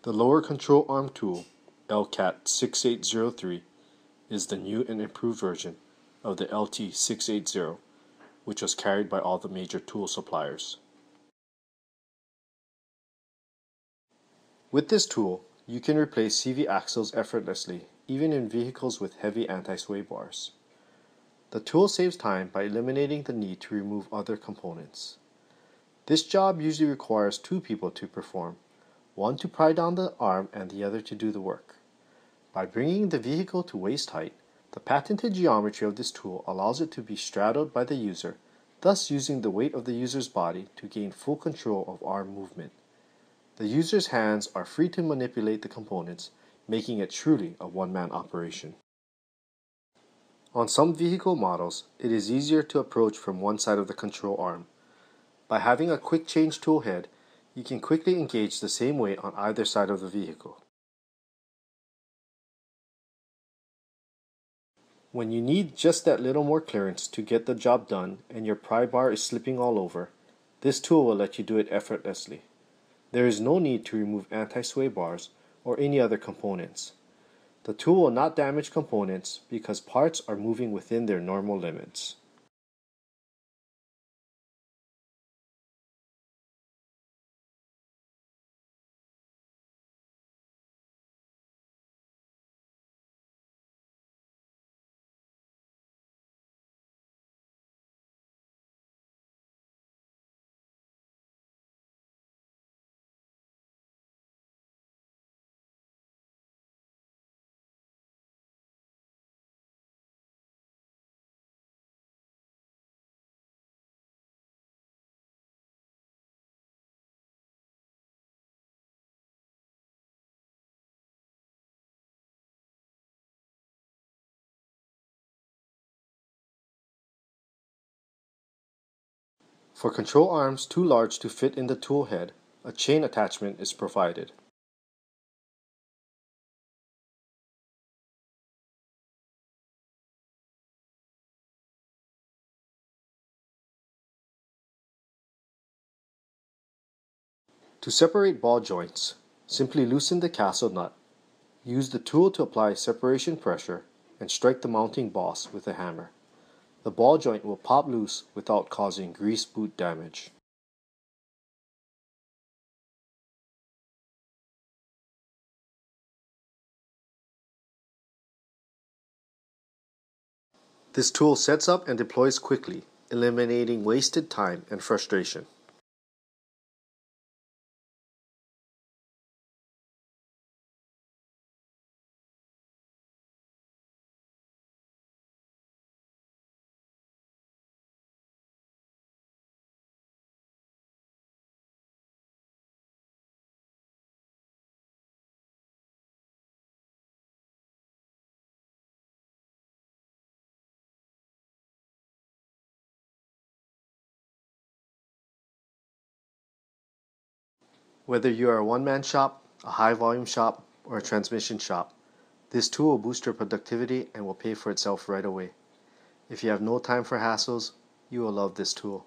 The lower control arm tool, LCAT6803, is the new and improved version of the LT680, which was carried by all the major tool suppliers. With this tool, you can replace CV axles effortlessly, even in vehicles with heavy anti-sway bars. The tool saves time by eliminating the need to remove other components. This job usually requires two people to perform, one to pry down the arm and the other to do the work. By bringing the vehicle to waist height, the patented geometry of this tool allows it to be straddled by the user, thus using the weight of the user's body to gain full control of arm movement. The user's hands are free to manipulate the components, making it truly a one-man operation. On some vehicle models, it is easier to approach from one side of the control arm. By having a quick change tool head, you can quickly engage the same weight on either side of the vehicle. When you need just that little more clearance to get the job done and your pry bar is slipping all over, this tool will let you do it effortlessly. There is no need to remove anti-sway bars or any other components. The tool will not damage components because parts are moving within their normal limits. For control arms too large to fit in the tool head, a chain attachment is provided. To separate ball joints, simply loosen the castle nut, use the tool to apply separation pressure, and strike the mounting boss with a hammer. The ball joint will pop loose without causing grease boot damage. This tool sets up and deploys quickly, eliminating wasted time and frustration. Whether you are a one-man shop, a high-volume shop, or a transmission shop, this tool will boost your productivity and will pay for itself right away. If you have no time for hassles, you will love this tool.